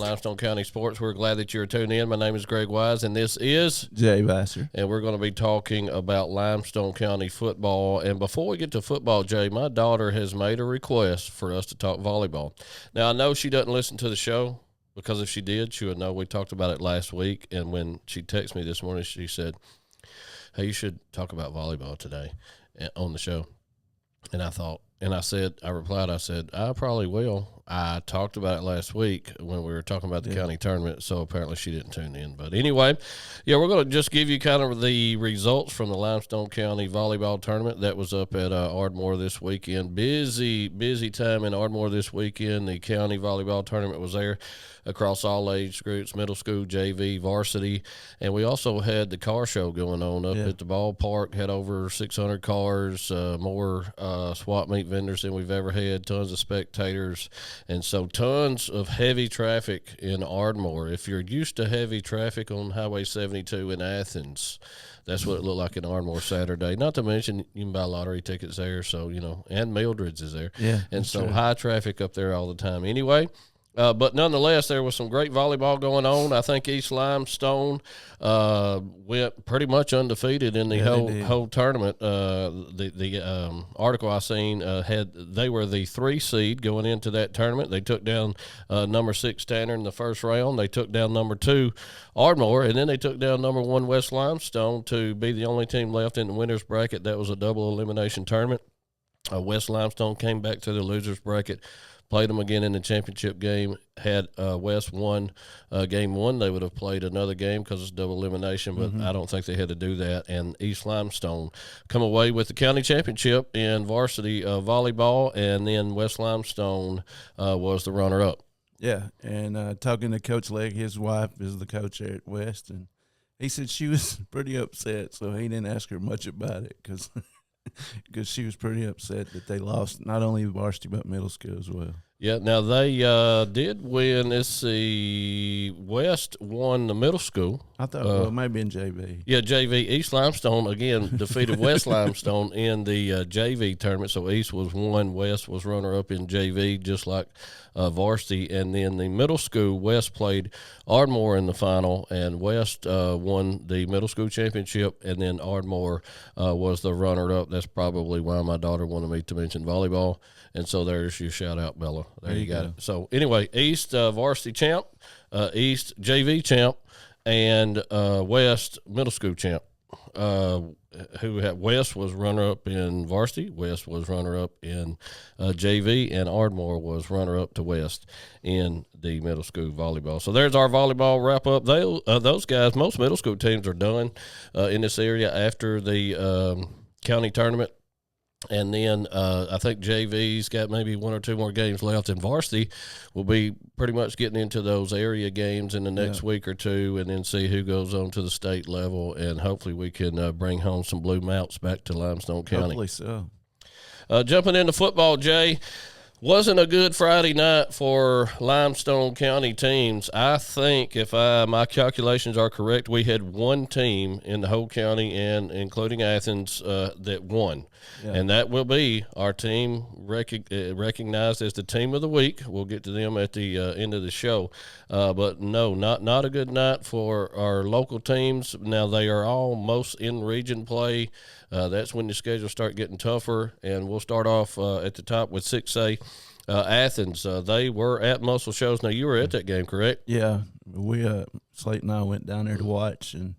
Limestone County Sports. We're glad that you're tuned in. My name is Greg Wise, and this is Jay Vassar. And we're going to be talking about Limestone County football. And before we get to football, Jay, my daughter has made a request for us to talk volleyball. Now, I know she doesn't listen to the show, because if she did, she would know we talked about it last week. And when she texted me this morning, she said, hey, you should talk about volleyball today on the show. And I replied, I said, I probably will. I talked about it last week when we were talking about the county tournament, so apparently she didn't tune in. But anyway, we're going to just give you kind of the results from the Limestone County Volleyball Tournament. That was up at Ardmore this weekend. Busy time in Ardmore this weekend. The county volleyball tournament was there across all age groups, middle school, JV, varsity. And we also had the car show going on up at the ballpark. Had over 600 cars, more swap meet vendors than we've ever had, tons of spectators. And so tons of heavy traffic in Ardmore. If you're used to heavy traffic on Highway 72 in Athens, that's what it looked like in Ardmore Saturday. Not to mention you can buy lottery tickets there, so, and Mildred's is there. Yeah. And so high traffic up there all the time. Anyway, but nonetheless, there was some great volleyball going on. I think East Limestone went pretty much undefeated in the whole tournament. The article I seen they were the 3 seed going into that tournament. They took down number 6 Tanner in the first round. They took down number 2 Ardmore, and then they took down number 1 West Limestone to be the only team left in the winners bracket. That was a double elimination tournament. West Limestone came back to the losers bracket. Played them again in the championship game. Had West won game 1, they would have played another game because it's double elimination, but I don't think they had to do that. And East Limestone come away with the county championship in varsity volleyball, and then West Limestone was the runner-up. Yeah, and talking to Coach Legg, his wife is the coach there at West, and he said she was pretty upset, so he didn't ask her much about it because she was pretty upset that they lost not only varsity but middle school as well. Yeah, now they did win. Let's see, West won the middle school. I thought, maybe in JV. Yeah, JV. East Limestone, again, defeated West Limestone in the JV tournament. So East was 1, West was runner-up in JV, just like varsity. And then the middle school, West played Ardmore in the final, and West won the middle school championship, and then Ardmore was the runner-up. That's probably why my daughter wanted me to mention volleyball. And so there's your shout-out, Bella. There you got it. So anyway, East varsity champ, East JV champ, and West middle school champ. West was runner-up in varsity, West was runner-up in JV, and Ardmore was runner-up to West in the middle school volleyball. So there's our volleyball wrap-up. Those guys, most middle school teams are done in this area after the county tournament. And then I think JV's got maybe 1 or 2 more games left, and varsity will be pretty much getting into those area games in the next week or 2, and then see who goes on to the state level, and hopefully we can bring home some blue mounts back to Limestone County. Hopefully so. Jumping into football, Jay, wasn't a good Friday night for Limestone County teams. I think if my calculations are correct, we had 1 team in the whole county, and including Athens, that won. Yeah. And that will be our team recognized as the team of the week. We'll get to them at the end of the show. But no, not a good night for our local teams. Now, they are almost in region play. That's when the schedules start getting tougher, and we'll start off at the top with 6A. Athens, they were at Muscle Shoals. Now, you were at that game, correct? Yeah. Slate and I went down there to watch, and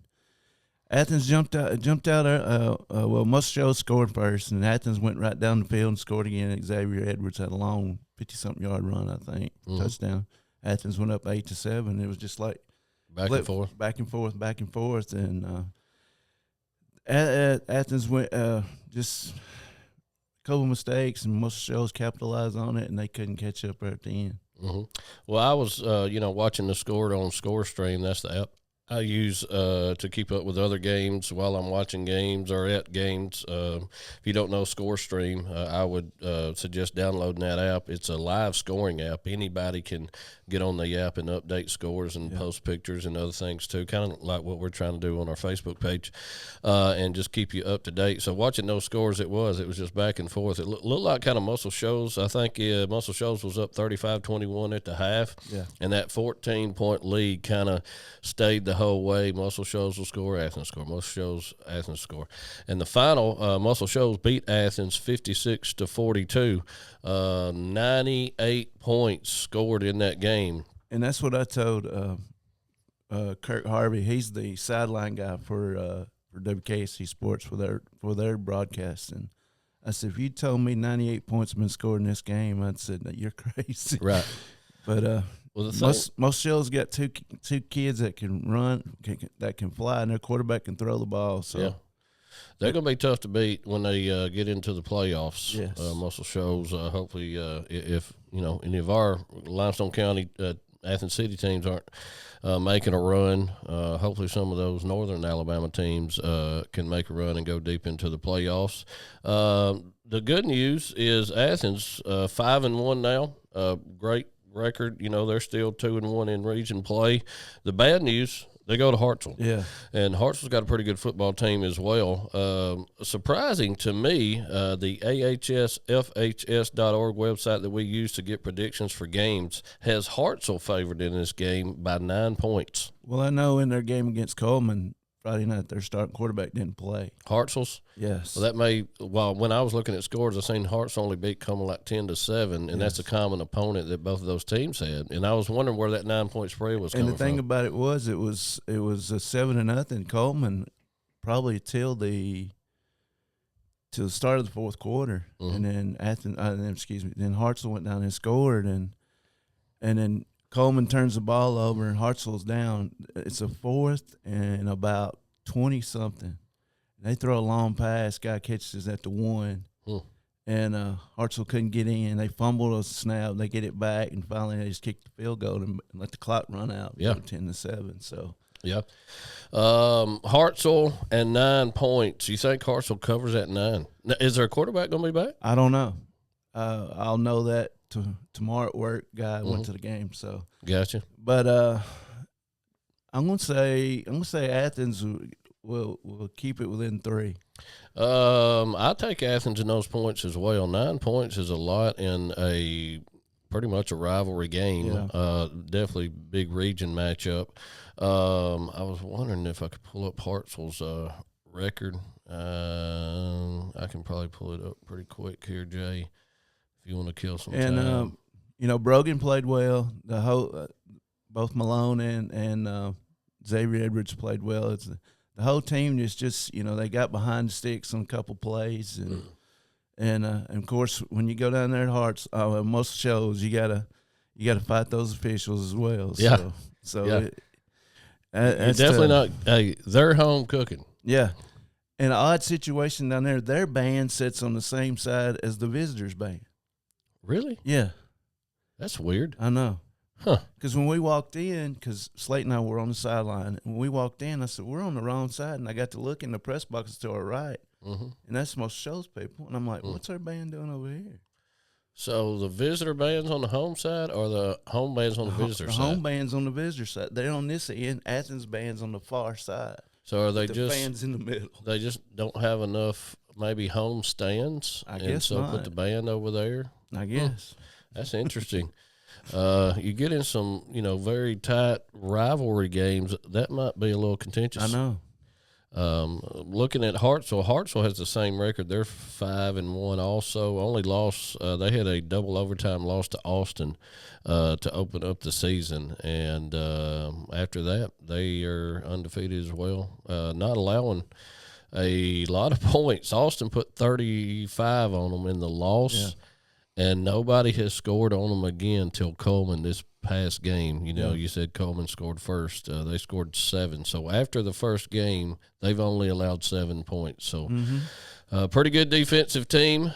Athens jumped out. Muscle Shoals scored first, and Athens went right down the field and scored again. Xavier Edwards had a long 50-something yard run, I think, touchdown. Athens went up 8-7. It was just like back and forth, and Athens went just a couple of mistakes, and Muscle Shoals capitalized on it, and they couldn't catch up at the end. Mm-hmm. Well, I was, watching the score on ScoreStream. That's the app I use to keep up with other games while I'm watching games or at games. If you don't know ScoreStream, I would suggest downloading that app. It's a live scoring app. Anybody can get on the app and update scores and post pictures and other things too, kind of like what we're trying to do on our Facebook page, and just keep you up to date. So watching those scores, it was just back and forth. It looked like kind of Muscle Shoals. I think Muscle Shoals was up 35-21 at the half, and that 14-point lead kind of stayed the whole way. Muscle Shoals will score, Athens score. Muscle Shoals, Athens score. And the final, Muscle Shoals beat Athens 56-42. 98 points scored in that game. And that's what I told Kirk Harvey. He's the sideline guy for WKSC Sports for their broadcast. And I said, if you told me 98 points have been scored in this game, I'd said that you're crazy. Right. But most shows got two kids that can run, that can fly, and their quarterback can throw the ball. So they're going to be tough to beat when they get into the playoffs. Yes. Muscle Shoals. Hopefully, if any of our Limestone County, Athens City teams aren't making a run, hopefully some of those Northern Alabama teams can make a run and go deep into the playoffs. The good news is Athens 5-1 now. Great record. They're still 2-1 in region play. The bad news, they go to Hartsville. Yeah. And Hartsville's got a pretty good football team as well. Surprising to me, the AHSFHS.org website that we use to get predictions for games has Hartsville favored in this game by 9 points. Well, I know in their game against Coleman Friday night, their starting quarterback didn't play. Hartsville's? Yes. Well, when I was looking at scores, I seen Hartsville only beat Coleman like 10-7, and that's a common opponent that both of those teams had. And I was wondering where that 9-point spread was coming from. And the thing about it was a 7-0 Coleman probably till the start of the fourth quarter, and then then Hartsville went down and scored, and then Coleman turns the ball over and Hartsville's down. It's a fourth and about 20-something. They throw a long pass. Guy catches at the 1. And Hartsville couldn't get in. They fumbled a snap. They get it back, and finally they just kicked the field goal and let the clock run out. Yeah. 10-7. So. Yeah. Hartsville and 9 points. You think Hartsville covers at 9? Now, is their quarterback going to be back? I don't know. I'll know that tomorrow at work. Guy went to the game, so gotcha. But I'm gonna say Athens will keep it within 3. I take Athens in those points as well. 9 points is a lot in pretty much a rivalry game. Yeah. Definitely big region matchup. I was wondering if I could pull up Hartsville's record. I can probably pull it up pretty quick here, Jay. You want to kill some time. And Brogan played well. The whole both Malone and Xavier Edwards played well. It's the whole team is just they got behind the sticks on a couple plays, and of course when you go down there at Hearts, most shows you gotta fight those officials as well. Yeah. So yeah. It's definitely not. Hey, they're home cooking. Yeah. In an odd situation down there, their band sits on the same side as the visitors' band. Really? Yeah. That's weird. I know. Huh. Because when we walked in, because Slate and I were on the sideline, and when we walked in, I said, we're on the wrong side. And I got to look in the press box to our right, and that's most shows people. And I'm like, what's our band doing over here? So the visitor band's on the home side or the home band's on the visitor side? The home band's on the visitor side. They're on this end. Athens band's on the far side. So are they the fans in the middle? They just don't have enough maybe home stands? I guess so not. Put the band over there? I guess. That's interesting. You get in some, very tight rivalry games. That might be a little contentious. I know. Looking at Hartsville has the same record. They're 5-1 also. Only loss, they had a double overtime loss to Austin to open up the season. And after that, they are undefeated as well, not allowing a lot of points. Austin put 35 on them in the loss. Yeah. And nobody has scored on them again till Coleman this past game. You said Coleman scored first. They scored 7. So after the first game, they've only allowed 7 points. So pretty good defensive team.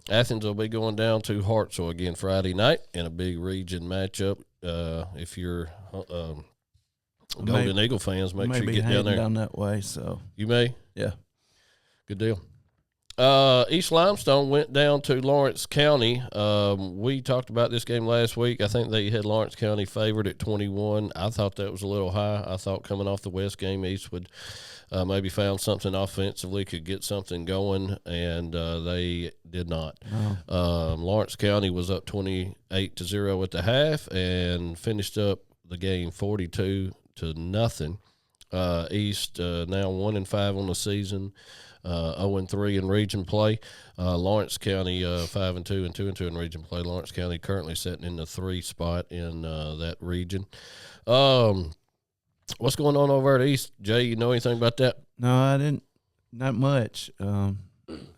Athens will be going down to Hartsville again Friday night in a big region matchup. If you're Golden Eagle fans, make sure you get down there. Down that way, so you may. Yeah, good deal. East Limestone went down to Lawrence County. We talked about this game last week. I think they had Lawrence County favored at 21. I thought that was a little high. I thought coming off the West game, East would maybe found something offensively, could get something going, and they did not. Oh. Lawrence County was up 28-0 at the half and finished up the game 42-0. East now 1-5 on the season. 0-3 in region play. Lawrence County 5-2 and 2-2 in region play. Lawrence County currently sitting in the 3 spot in that region. What's going on over at East, Jay? You know anything about that? No, I didn't. Not much. I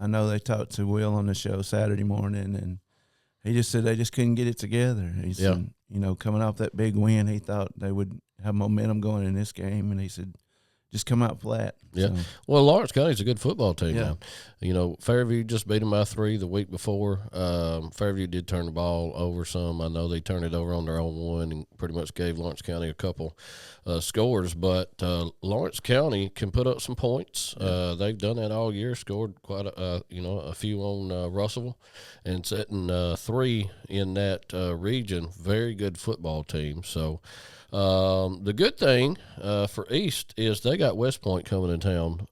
know they talked to Will on the show Saturday morning, and he just said they just couldn't get it together. He said, coming off that big win, he thought they would have momentum going in this game, and he said, just come out flat. Yeah. So. Well, Lawrence County's a good football team Yeah. now. Fairview just beat them by 3 the week before. Fairview did turn the ball over some. I know they turned it over on their own one and pretty much gave Lawrence County a couple scores. But Lawrence County can put up some points. Yeah. They've done that all year, scored quite a few on Russell and setting 3 in that region. Very good football team. So, the good thing for East is they got West Point coming in town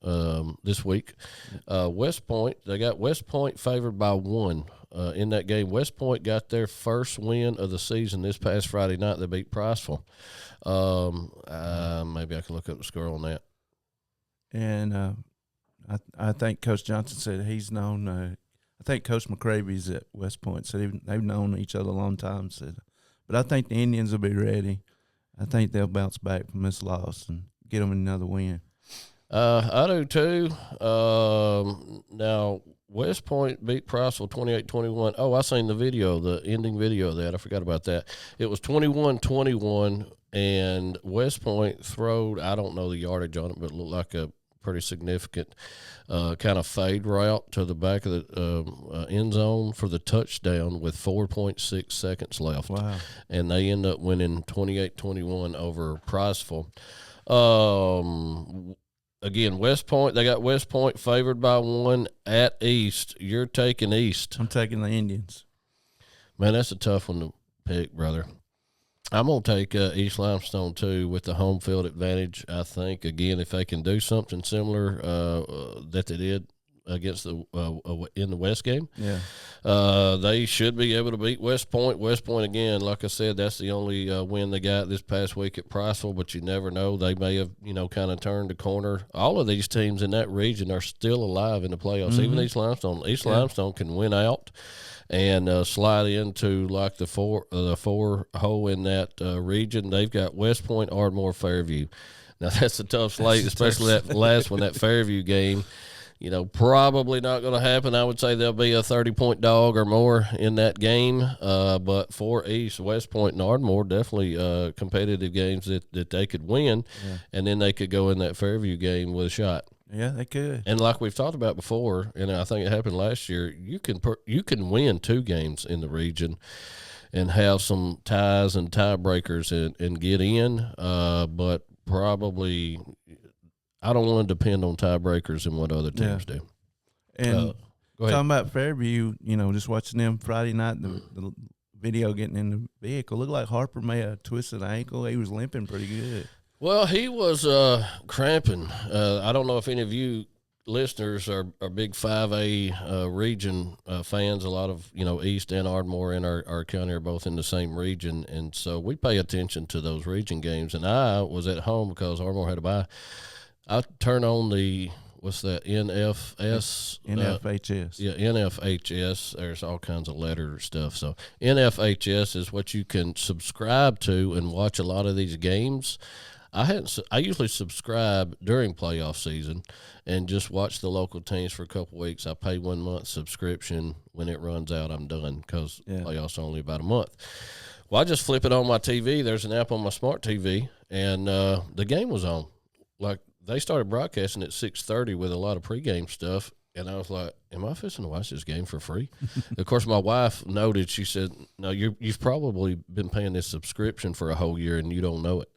this week. West Point, they got West Point favored by 1 in that game. West Point got their first win of the season this past Friday night. They beat Priceville. Maybe I can look up the score on that. And I think Coach Johnson said he's known. I think Coach McCravy's at West Point said they've known each other a long time. But I think the Indians will be ready. I think they'll bounce back from this loss and get them another win. I do too. Now, West Point beat Priceville 28-21. Oh, I seen the video, the ending video of that. I forgot about that. It was 21-21, and West Point throwed, I don't know the yardage on it, but it looked like a pretty significant kind of fade route to the back of the end zone for the touchdown with 4.6 seconds left. Wow. And they end up winning 28-21 over Priceville. Again, West Point, they got West Point favored by 1 at East. You're taking East. I'm taking the Indians. Man, that's a tough one to pick, brother. I'm going to take East Limestone, too, with the home field advantage. I think, again, if they can do something similar that they did against in the West game, they should be able to beat West Point. West Point, again, like I said, that's the only win they got this past week at Priceville, but you never know. They may have, kind of turned the corner. All of these teams in that region are still alive in the playoffs, even East Limestone. East Limestone can win out and slide into like the four hole in that region. They've got West Point, Ardmore, Fairview. Now that's a tough slate, especially that last one, that Fairview game. Probably not going to happen. I would say there'll be a 30-point dog or more in that game. But for East, West Point, and Ardmore, definitely competitive games that they could win, and then they could go in that Fairview game with a shot. Yeah, they could. And like we've talked about before, and I think it happened last year, you can win 2 games in the region and have some ties and tiebreakers and get in, but probably I don't want to depend on tiebreakers and what other teams do. And talking about Fairview, just watching them Friday night, the video getting in the vehicle, looked like Harper may have twisted an ankle. He was limping pretty good. Well, he was cramping. I don't know if any of you listeners are big 5A region fans. A lot of, East and Ardmore in our county are both in the same region, and so we pay attention to those region games. And I was at home because Ardmore had a bye. I turned on the, what's that, NFS? NFHS. NFHS. There's all kinds of letter stuff. So NFHS is what you can subscribe to and watch a lot of these games. I usually subscribe during playoff season and just watch the local teams for a couple weeks. I pay 1 month subscription. When it runs out, I'm done because playoffs are only about a month. Well, I just flip it on my TV. There's an app on my smart TV, and the game was on. Like, they started broadcasting at 6:30 with a lot of pregame stuff, and I was like, am I fixing to watch this game for free? Of course, my wife noted. She said, no, you've probably been paying this subscription for a whole year, and you don't know it.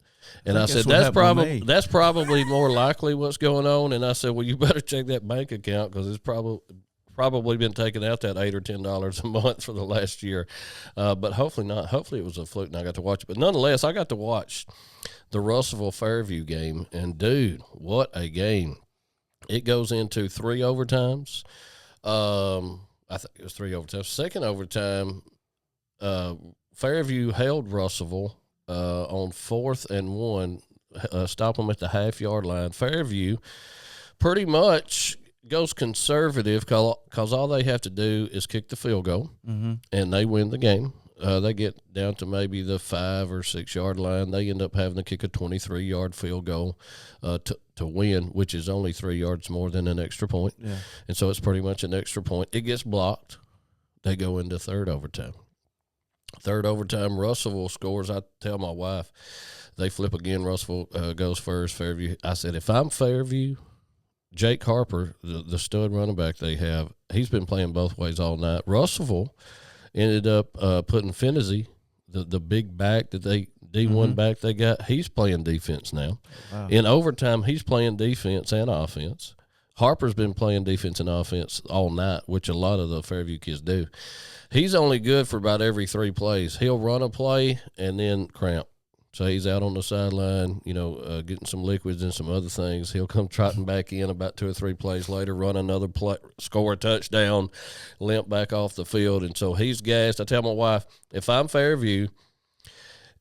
And I said, that's probably more likely what's going on. And I said, well, you better check that bank account because it's probably been taking out that $8 or $10 a month for the last year. But hopefully not. Hopefully it was a fluke and I got to watch it. But nonetheless, I got to watch the Russellville-Fairview game. And, dude, what a game. It goes into 3 overtimes. I think it was 3 overtimes. Second overtime, Fairview held Russellville on 4th and 1, stop them at the half-yard line. Fairview pretty much goes conservative because all they have to do is kick the field goal, and they win the game. They get down to maybe the 5 or 6 yard line. They end up having to kick a 23-yard field goal to win, which is only 3 yards more than an extra point. Yeah. And so it's pretty much an extra point. It gets blocked. They go into third overtime. Third overtime, Russellville scores. I tell my wife, they flip again. Russellville goes first. Fairview. I said, if I'm Fairview, Jake Harper, the stud running back they have, he's been playing both ways all night. Russellville ended up putting Finney, the big back that they D1 back they got. He's playing defense now. Wow. In overtime, he's playing defense and offense. Harper's been playing defense and offense all night, which a lot of the Fairview kids do. He's only good for about every 3 plays. He'll run a play and then cramp. So he's out on the sideline, getting some liquids and some other things. He'll come trotting back in about 2 or 3 plays later, run another play, score a touchdown, limp back off the field. And so he's gassed. I tell my wife, if I'm Fairview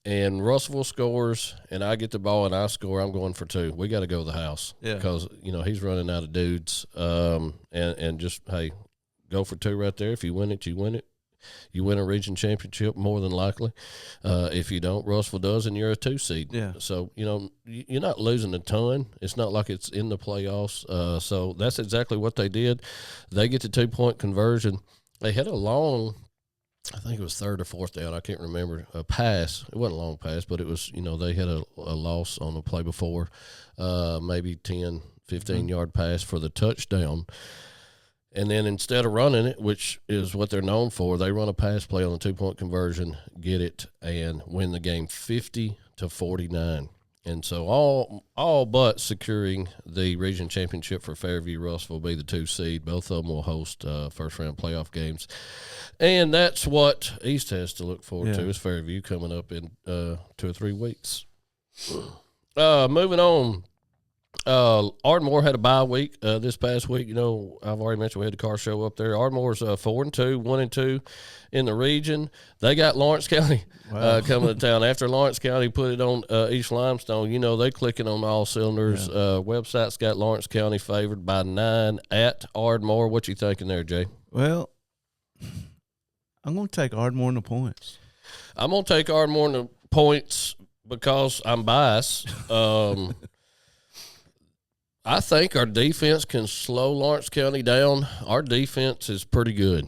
and Russellville scores and I get the ball and I score, I'm going for 2. We got to go to the house because, he's running out of dudes. And just, hey, go for 2 right there. If you win it, you win it. You win a region championship more than likely. If you don't, Russellville does, and you're a 2 seed. Yeah. So, you're not losing a ton. It's not like it's in the playoffs. So that's exactly what they did. They get the 2-point conversion. They had a long, I think it was 3rd or 4th down, I can't remember, a pass. It wasn't a long pass, but it was, they had a loss on the play before, maybe 10, 15-yard pass for the touchdown. And then instead of running it, which is what they're known for, they run a pass play on the 2-point conversion, get it, and win the game 50-49. And so all but securing the region championship for Fairview, Russellville will be the 2 seed. Both of them will host first-round playoff games. And that's what East has to look forward to is Fairview coming up in 2 or 3 weeks. Moving on. Ardmore had a bye week this past week. I've already mentioned we had the car show up there. Ardmore's 4-2, 1-2 in the region. They got Lawrence County coming to town. After Lawrence County put it on East Limestone, they clicking on all cylinders. Website's got Lawrence County favored by 9 at Ardmore. What you thinking there, Jay? Well, I'm going to take Ardmore in the points. I'm going to take Ardmore in the points because I'm biased. I think our defense can slow Lawrence County down. Our defense is pretty good.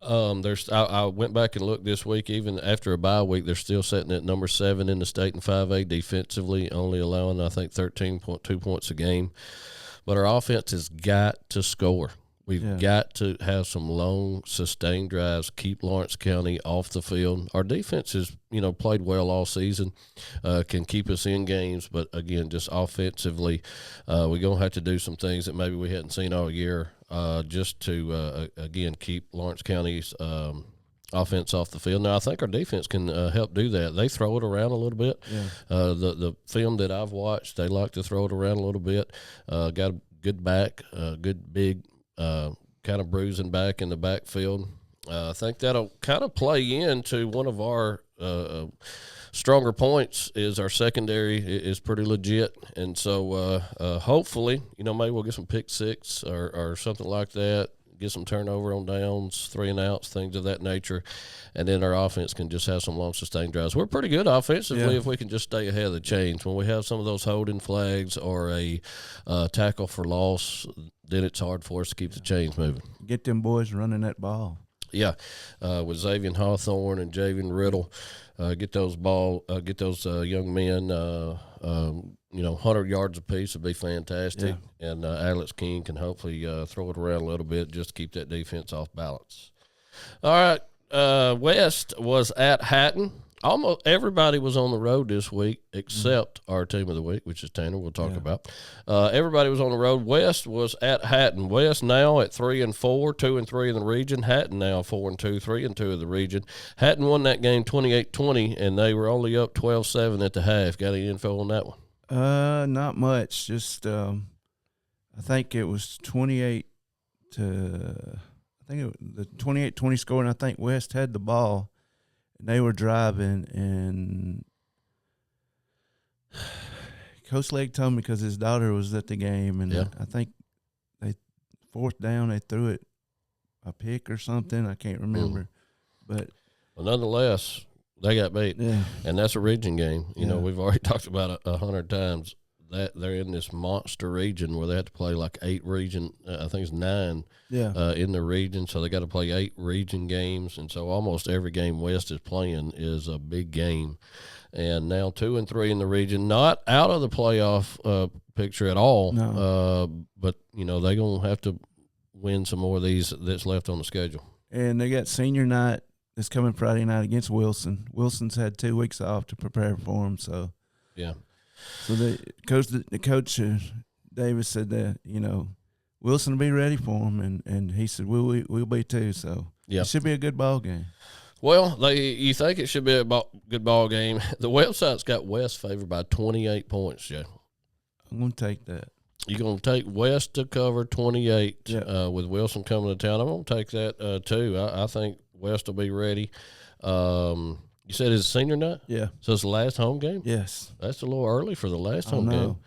I went back and looked this week. Even after a bye week, they're still sitting at number 7 in the state in 5A defensively, only allowing, I think, 13.2 points a game. But our offense has got to score. We've got to have some long, sustained drives, keep Lawrence County off the field. Our defense has, played well all season, can keep us in games. But, again, just offensively, we're going to have to do some things that maybe we hadn't seen all year just to, again, keep Lawrence County's offense off the field. Now, I think our defense can help do that. They throw it around a little bit. Yeah. The film that I've watched, they like to throw it around a little bit. Got a good back, good big kind of bruising back in the backfield. I think that'll kind of play into one of our stronger points is our secondary is pretty legit. And so hopefully, maybe we'll get some pick six or something like that, get some turnover on downs, 3 and outs, things of that nature. And then our offense can just have some long sustained drives. We're pretty good offensively if we can just stay ahead of the chains. When we have some of those holding flags or a tackle for loss, then it's hard for us to keep the chains moving. Get them boys running that ball. Yeah, with Xavier Hawthorne and Javian Riddle, get those young men, 100 yards apiece would be fantastic. Yeah. And Alex King can hopefully throw it around a little bit just to keep that defense off balance. All right, West was at Hatton. almost everybody was on the road this week except our team of the week, which is Tanner. We'll talk about. Everybody was on the road. West was at Hatton. West now at 3-4, 2-3 in the region. Hatton now 4-2, 3-2 in the region. Hatton won that game 28-20, and they were only up 12-7 at the half. Got any info on that one? Not much. Just I think it was 28 to. I think the 28-20 score, and I think West had the ball. They were driving, and Coach Legg told me because his daughter was at the game, and I think they fourth down, they threw it a pick or something. I can't remember, but nonetheless, they got beat, and that's a region game. You know, we've already talked about it 100 times that they're in this monster region where they have to play like 8 region. I think it's 9. In the region, so they got to play 8 region games, and so almost every game West is playing is a big game. And now 2-3 in the region, not out of the playoff picture at all. No. But you know they're gonna have to win some more of these that's left on the schedule. And they got senior night this coming Friday night against Wilson. Wilson's had 2 weeks off to prepare for them, so So the coach Davis said that Wilson will be ready for him, and he said we'll be too. So it should be a good ball game. Well, you think it should be a good ball game. The website's got West favored by 28 points, Joe. I'm going to take that. You're going to take West to cover 28 with Wilson coming to town. I'm going to take that too. I think West will be ready. You said it's senior night? Yeah. So it's the last home game? Yes. That's a little early for the last home game.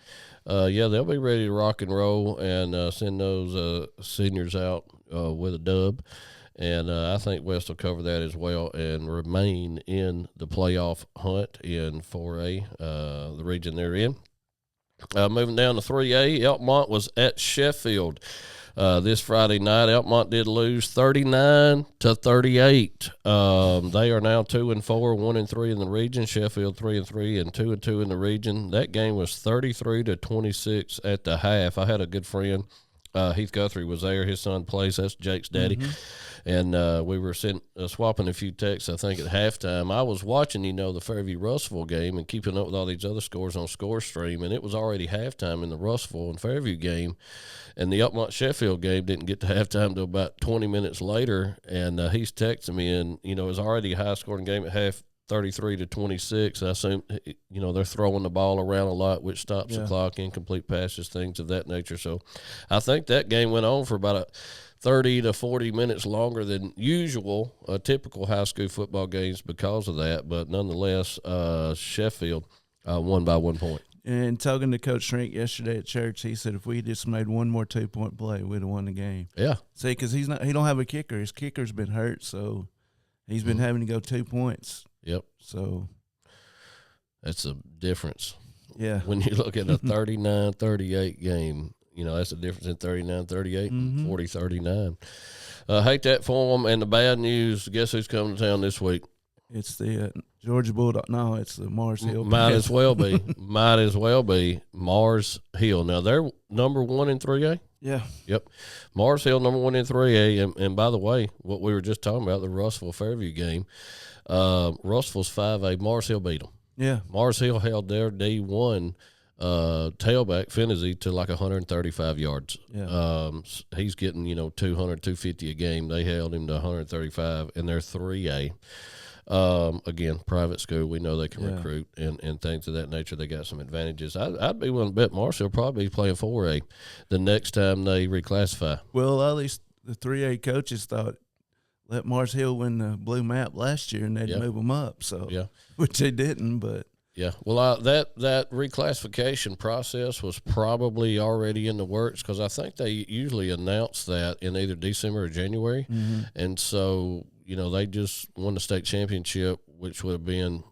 They'll be ready to rock and roll and send those seniors out with a dub. And I think West will cover that as well and remain in the playoff hunt in 4A, the region they're in. Moving down to 3A, Elkmont was at Sheffield this Friday night. Elkmont did lose 39-38. They are now 2-4, 1-3 in the region. Sheffield 3-3 and 2-2 in the region. That game was 33-26 at the half. I had a good friend, Heath Guthrie, was there. His son plays. That's Jake's daddy. And we were swapping a few texts, I think, at halftime. I was watching, the Fairview-Russellville game and keeping up with all these other scores on ScoreStream, and it was already halftime in the Russellville and Fairview game. And the Elkmont-Sheffield game didn't get to halftime until about 20 minutes later, and he's texting me, and, it was already a high-scoring game at half, 33-26. I assume, they're throwing the ball around a lot, which stops the clock, incomplete passes, things of that nature. So I think that game went on for about 30 to 40 minutes longer than usual, typical high school football games because of that. But nonetheless, Sheffield won by 1 point. And talking to Coach Shrink yesterday at church, he said if we just made one more 2-point play, we'd have won the game. Yeah. See, because he don't have a kicker. His kicker's been hurt, so he's been having to go 2 points. Yep. So that's a difference. Yeah. When you look at a 39-38 game, that's the difference in 39-38 and 40-39. Hate that for them. And the bad news, guess who's coming to town this week? It's the Georgia Bulldog. No, it's the Mars Hill. Might as well be. Mars Hill. Now, they're number 1 in 3A? Yeah. Yep. Mars Hill, number 1 in 3A. And by the way, what we were just talking about, the Russellville-Fairview game, Russellville's 5A. Mars Hill beat them. Yeah. Mars Hill held their D1 tailback, Finney, to like 135 yards. Yeah. He's getting, 200, 250 a game. They held him to 135, and they're 3A. Again, private school, we know they can recruit and things of that nature. They got some advantages. I'd be willing to bet Marshall will probably be playing 4A the next time they reclassify. Well, at least the 3A coaches thought let Mars Hill win the blue map last year and they'd move them up. So which they didn't, but. Yeah, well, that reclassification process was probably already in the works because I think they usually announce that in either December or January. And so, they just won the state championship, which would have been,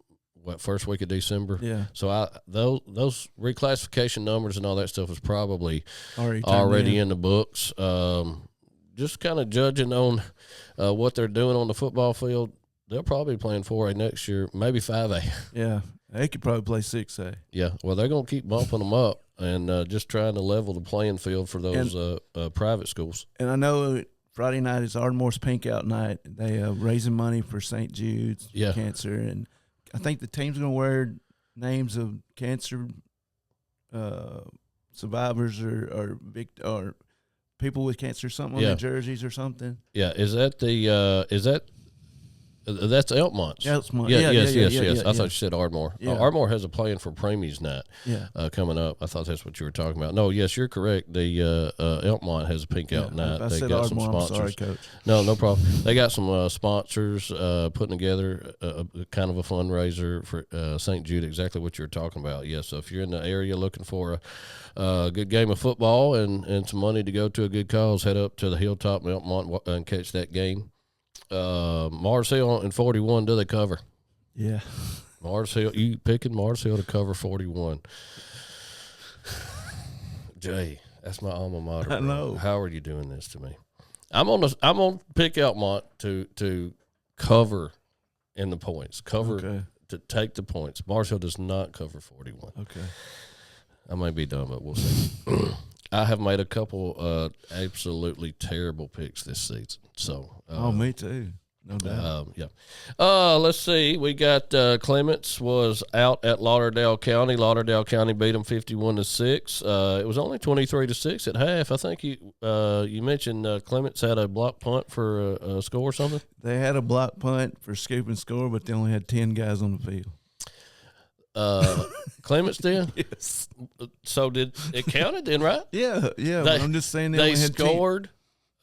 first week of December? Yeah. So those reclassification numbers and all that stuff is probably already in the books. Just kind of judging on what they're doing on the football field, they'll probably be playing 4A next year, maybe 5A. Yeah. They could probably play 6A. Yeah, well, they're going to keep bumping them up and just trying to level the playing field for those private schools. And I know Friday night is Ardmore's Pink Out night. They raising money for St. Jude's cancer and I think the team's going to wear names of cancer survivors or people with cancer or something on their jerseys or something. Yeah, is that that's Elkmont's? Elkmont. Yes. I thought you said Ardmore. Yeah. Ardmore has a plan for Premies Night coming up. I thought that's what you were talking about. No, yes, you're correct. The Elkmont has a pink out night. I They said got Ardmore. some sponsors. I'm sorry, Coach. No problem. They got some sponsors putting together a kind of a fundraiser for St. Jude, exactly what you were talking about. Yes, so if you're in the area looking for a good game of football and some money to go to a good cause, head up to the Hilltop in Elkmont and catch that game. Mars Hill and 41, do they cover? Yeah. Mars Hill, you picking Mars Hill to cover 41. Jay, that's my alma mater. I know. How are you doing this to me? I'm on pick Elkmont to cover in the points. To take the points. Mars Hill does not cover 41. Okay. I may be dumb, but we'll see. I have made a couple absolutely terrible picks this season. So, me too. No doubt. Let's see. We got Clements was out at Lauderdale County. Lauderdale County beat them 51-6. It was only 23-6 at half. I think you mentioned Clements had a block punt for a score or something. They had a block punt for scoop and score, but they only had 10 guys on the field. Clements did? Yes. So did it counted then, right? Yeah. I'm just saying they scored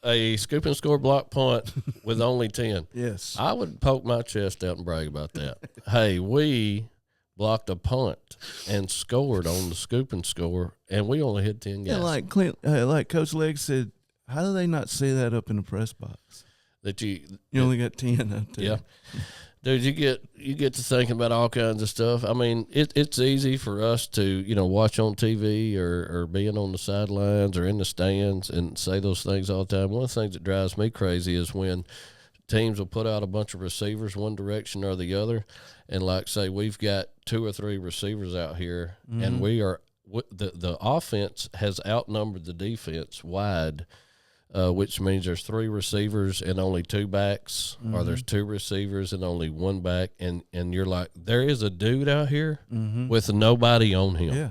a scoop and score block punt with only 10. Yes. I would poke my chest out and brag about that. Hey, we blocked a punt and scored on the scoop and score, and we only hit 10 guys. Yeah, like Coach Legg said, how do they not see that up in the press box? That you only got 10 out there. Yeah. Dude, you get to thinking about all kinds of stuff. I mean, it's easy for us to, watch on TV or being on the sidelines or in the stands and say those things all the time. One of the things that drives me crazy is when teams will put out a bunch of receivers one direction or the other, and like say we've got 2 or 3 receivers out here, and we are the offense has outnumbered the defense wide. Which means there's 3 receivers and only 2 backs, or there's 2 receivers and only 1 back, and you're like, there is a dude out here with nobody on him. Yeah.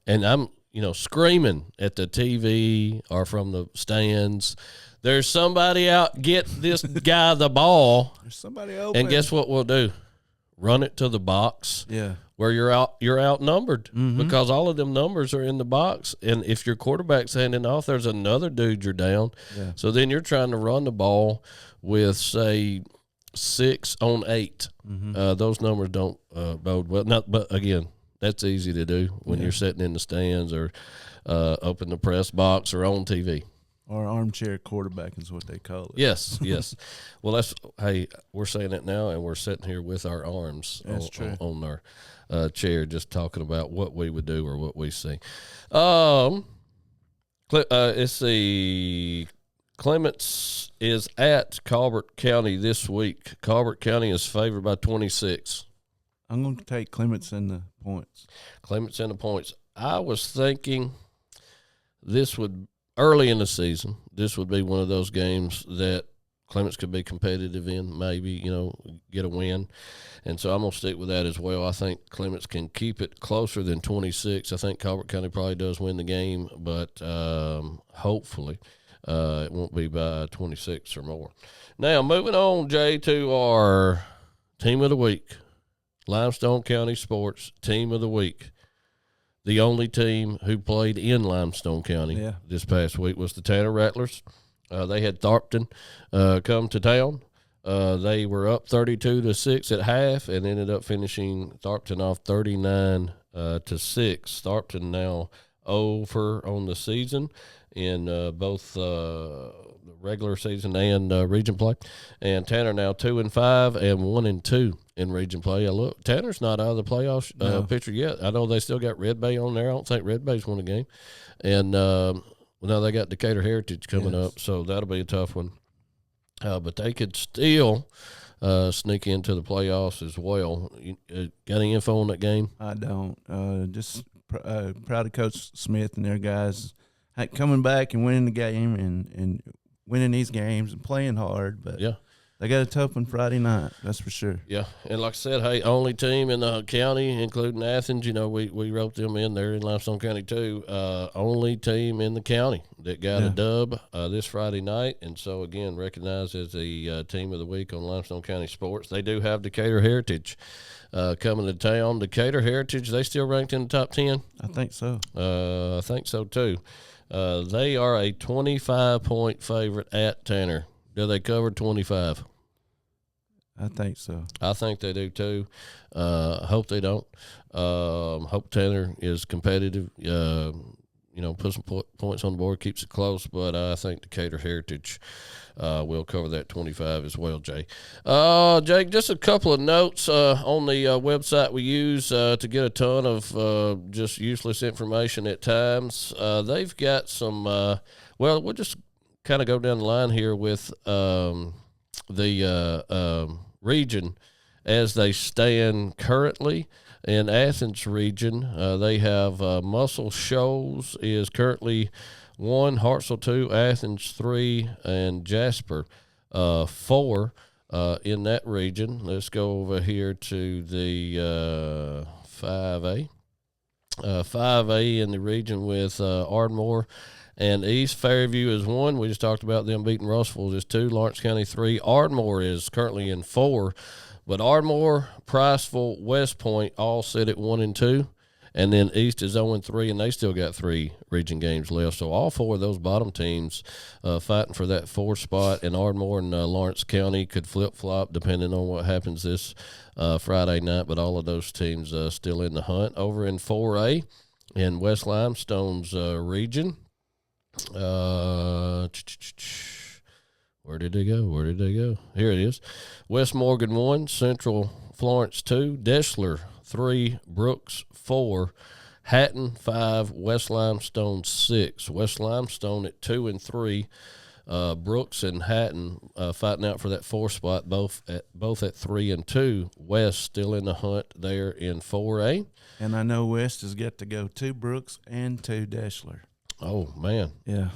And I'm, screaming at the TV or from the stands, there's somebody out, get this guy the ball. There's somebody open. And guess what we'll do? Run it to the box. Yeah. Where you're outnumbered because all of them numbers are in the box, and if your quarterback's handing off, there's another dude you're down. Yeah. So then you're trying to run the ball with say 6 on 8. Those numbers don't bode well. But again, that's easy to do when you're sitting in the stands or up in the press box or on TV. Or armchair quarterback is what they call it. Yes. Well, we're saying it now, and we're sitting here with our arms on our chair, just talking about what we would do or what we see. Let's see. Clements is at Colbert County this week. Colbert County is favored by 26. I'm going to take Clements in the points. Clements in the points. I was thinking early in the season, this would be one of those games that Clements could be competitive in, maybe, get a win. And so I'm going to stick with that as well. I think Clements can keep it closer than 26. I think Colbert County probably does win the game, but hopefully it won't be by 26 or more. Now, moving on, Jay, to our team of the week. Limestone County Sports Team of the Week. The only team who played in Limestone County this past week was the Tanner Rattlers. They had Tharpton come to town. They were up 32-6 at half and ended up finishing Tharpton off 39-6. Tharpton now over on the season in both the regular season and region play, and Tanner now 2-5 and 1-2 in region play. Look, Tanner's not out of the playoffs picture yet. I know they still got Red Bay on there. I don't think Red Bay's won a game, and now they got Decatur Heritage coming up, so that'll be a tough one. But they could still sneak into the playoffs as well. Got any info on that game? I don't. Just proud of Coach Smith and their guys coming back and winning the game and winning these games and playing hard. But They got a tough one Friday night, that's for sure. Yeah, and like I said, hey, only team in the county, including Athens. We wrote them in there in Limestone County too. Only team in the county that got a dub this Friday night, and so again, recognized as the team of the week on Limestone County Sports. They do have Decatur Heritage coming to town. Decatur Heritage, they still ranked in the top 10? I think so. I think so too. They are a 25-point favorite at Tanner. Do they cover 25? I think so. I think they do too. Hope they don't. Hope Tanner is competitive. Put some points on the board, keeps it close. But I think Decatur Heritage will cover that 25 as well, Jay. Jake, just a couple of notes on the website we use to get a ton of just useless information at times. They've got some, we'll just kind of go down the line here with the region as they stand currently. In Athens region, they have Muscle Shoals is currently 1, Hartselle 2, Athens 3, and Jasper 4 in that region. Let's go over here to the 5A. 5A in the region with Ardmore and East. Fairview is 1. We just talked about them beating Russellville is 2. Lawrence County 3. Ardmore is currently in 4. But Ardmore, Priceville, West Point all sit at 1 and 2. And then East is 0 and 3, and they still got 3 region games left. So all 4 of those bottom teams fighting for that 4th spot. And Ardmore and Lawrence County could flip-flop depending on what happens this Friday night. But all of those teams still in the hunt. Over in 4A in West Limestone's region. Where did they go? Here it is. West Morgan 1, Central Florence 2, Deshler 3, Brooks 4, Hatton 5, West Limestone 6. West Limestone at 2 and 3. Brooks and Hatton fighting out for that 4th spot, both at 3 and 2. West still in the hunt there in 4A. And I know West has got to go 2 Brooks and 2 Deshler. Oh, man. Yeah.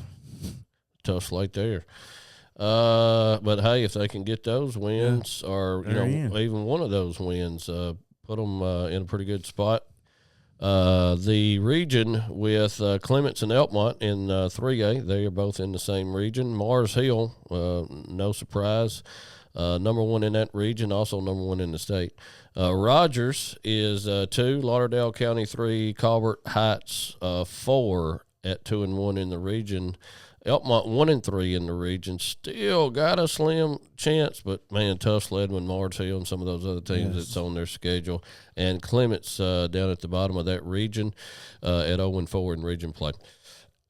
Tough slate there. But hey, if they can get those wins, or even one of those wins, put them in a pretty good spot. The region with Clements and Elkmont in 3A, they are both in the same region. Mars Hill, no surprise, number 1 in that region, also number 1 in the state. Rogers is 2, Lauderdale County 3, Colbert Heights 4 at 2 and 1 in the region. Elkmont 1 and 3 in the region, still got a slim chance, but man, tough sled when Mars Hill and some of those other teams that's on their schedule. And Clements down at the bottom of that region at 0 and 4 in region play.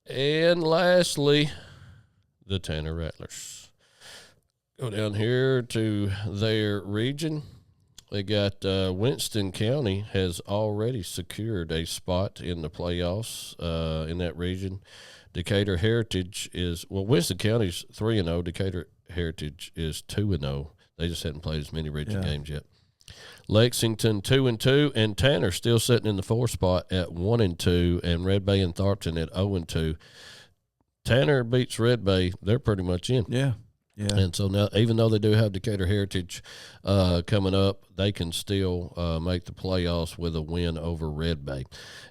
And lastly, the Tanner Rattlers. Go down here to their region. They got Winston County has already secured a spot in the playoffs in that region. Decatur Heritage is, Winston County's 3 and 0. Decatur Heritage is 2 and 0. They just hadn't played as many region games yet. Lexington 2 and 2, and Tanner still sitting in the 4th spot at 1 and 2, and Red Bay and Tharpton at 0 and 2. Tanner beats Red Bay, they're pretty much in. Yeah. Yeah. And so now, even though they do have Decatur Heritage coming up, they can still make the playoffs with a win over Red Bay.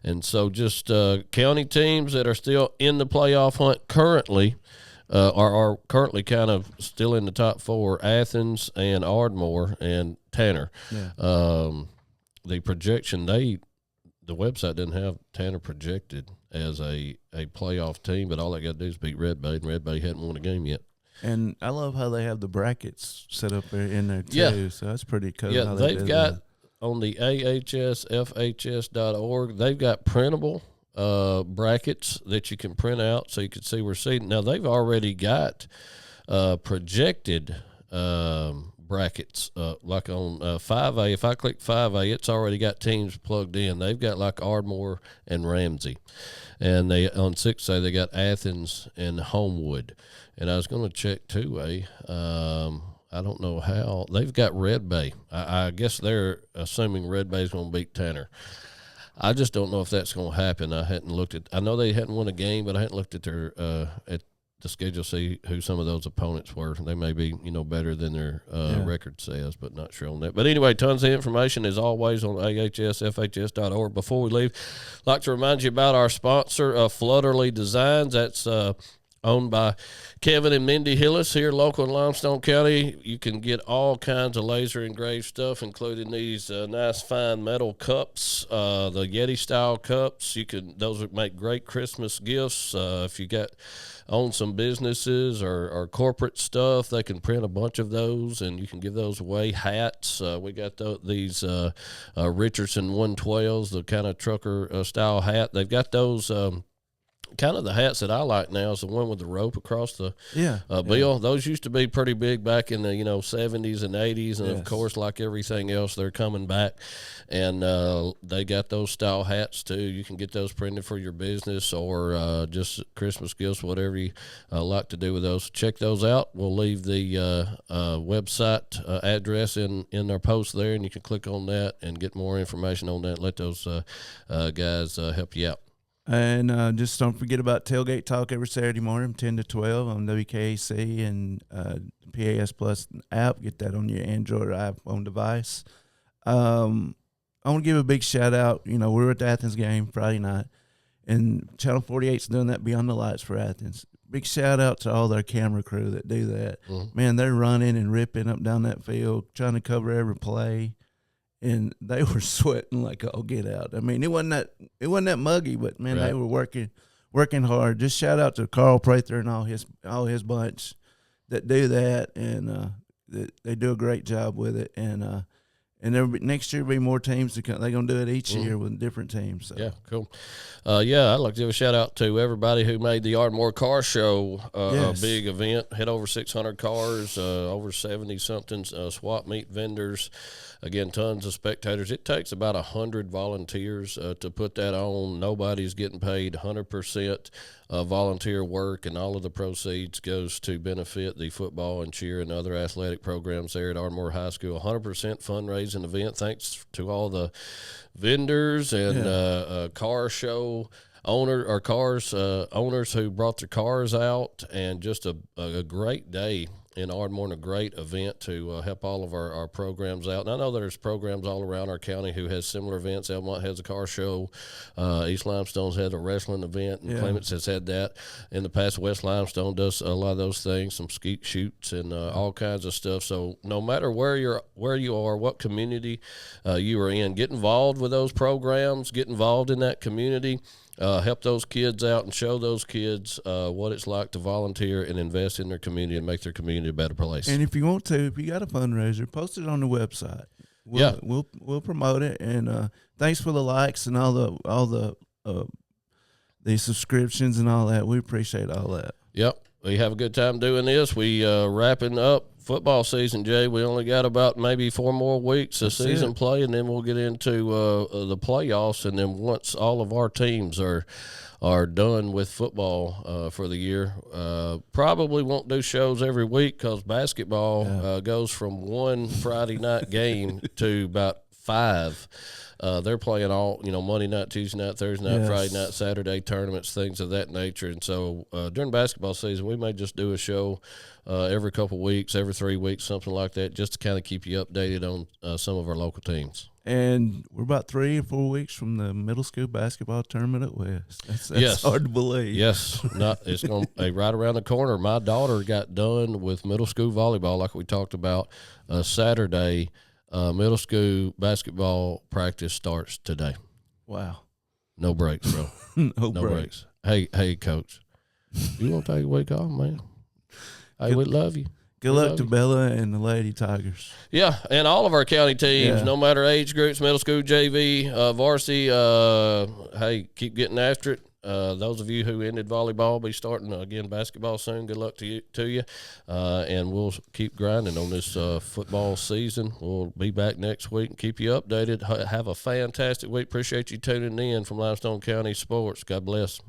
And so just county teams that are still in the playoff hunt currently are currently kind of still in the top 4, Athens and Ardmore and Tanner. Yeah. The projection, the website didn't have Tanner projected as a playoff team, but all they got to do is beat Red Bay, and Red Bay hadn't won a game yet. And I love how they have the brackets set up there in there, too. So that's pretty cool. Yeah, how they've got on the ahsfhs.org, they've got printable brackets that you can print out so you can see where seating. Now, they've already got projected brackets, like on 5A. If I click 5A, it's already got teams plugged in. They've got like Ardmore and Ramsey. And they on 6A, they got Athens and Homewood. And I was going to check 2A. I don't know how. They've got Red Bay. I guess they're assuming Red Bay's going to beat Tanner. I just don't know if that's going to happen. I hadn't looked at – I know they hadn't won a game, but I hadn't looked at their the schedule, see who some of those opponents were. They may be, better than their record says, but not sure on that. But anyway, tons of information as always on ahsfhs.org. Before we leave, I'd like to remind you about our sponsor, Flutterly Designs. That's owned by Kevin and Mindy Hillis here local in Limestone County. You can get all kinds of laser engraved stuff, including these nice fine metal cups, the Yeti style cups. Those would make great Christmas gifts. If you own some businesses or corporate stuff, they can print a bunch of those and you can give those away. Hats, we got these Richardson 112s, the kind of trucker style hat. They've got those kind of the hats that I like now is the one with the rope across the bill. Those used to be pretty big back in the 70s and 80s, and of course, like everything else, they're coming back, and they got those style hats too. You can get those printed for your business or just Christmas gifts, whatever you like to do with those. Check those out. We'll leave the website address in our post there, and you can click on that and get more information on that. Let those guys help you out. And just don't forget about Tailgate Talk every Saturday morning, 10 to 12 on WKAC and PAS Plus app. Get that on your Android or iPhone device. I want to give a big shout out. We were at the Athens game Friday night, and Channel 48's doing that Beyond the Lights for Athens. Big shout out to all their camera crew that do that. Mm-hmm. Man, they're running and ripping up down that field, trying to cover every play. And they were sweating like all get out. I mean, it wasn't that muggy, but man, They were working hard. Just shout out to Carl Prather and all his bunch that do that, and they do a great job with it. And next year will be more teams to come. They're gonna do it each year with different teams. So. Yeah, cool. I'd like to give a shout out to everybody who made the Ardmore Car Show a big event. Had over 600 cars, over 70 something swap meet vendors. Again, tons of spectators. It takes about 100 volunteers to put that on. Nobody's getting paid. 100% volunteer work, and all of the proceeds goes to benefit the football and cheer and other athletic programs there at Ardmore High School. 100% fundraising event. Thanks to all the vendors and car show owners who brought their cars out, and just a great day in Ardmore and a great event to help all of our programs out. And I know there's programs all around our county who has similar events. Elmont has a car show. East Limestone's had a wrestling event, and Clements has had that in the past. West Limestone does a lot of those things, some skeet shoots and all kinds of stuff. So no matter where you are, what community you are in, get involved with those programs, get involved in that community. Help those kids out and show those kids what it's like to volunteer and invest in their community and make their community a better place. And if you want to, if you got a fundraiser, post it on the website. We'll promote it. And thanks for the likes and all the subscriptions and all that. We appreciate all that. Yep. We have a good time doing this. We wrapping up football season, Jay. We only got about maybe 4 more weeks of season play, and then we'll get into the playoffs. And then once all of our teams are done with football for the year, probably won't do shows every week because basketball goes from one Friday night game to about 5. They're playing all, Monday night, Tuesday night, Thursday night, Friday night, Saturday tournaments, things of that nature. And so during basketball season, we may just do a show every couple weeks, every 3 weeks, something like that, just to kind of keep you updated on some of our local teams. And we're about 3 or 4 weeks from the middle school basketball tournament at West. That's hard to believe. Yes, it's going to be right around the corner. My daughter got done with middle school volleyball, like we talked about Saturday. Middle school basketball practice starts today. Wow. No breaks, bro. no breaks. Hey, Coach, you want to take a week off, man? Hey, we love you. Good luck to Bella and the Lady Tigers. Yeah, and all of our county teams, no matter age groups, middle school, JV, varsity, hey, keep getting after it. Those of you who ended volleyball will be starting again basketball soon. Good luck to you. And we'll keep grinding on this football season. We'll be back next week and keep you updated. Have a fantastic week. Appreciate you tuning in from Limestone County Sports. God bless.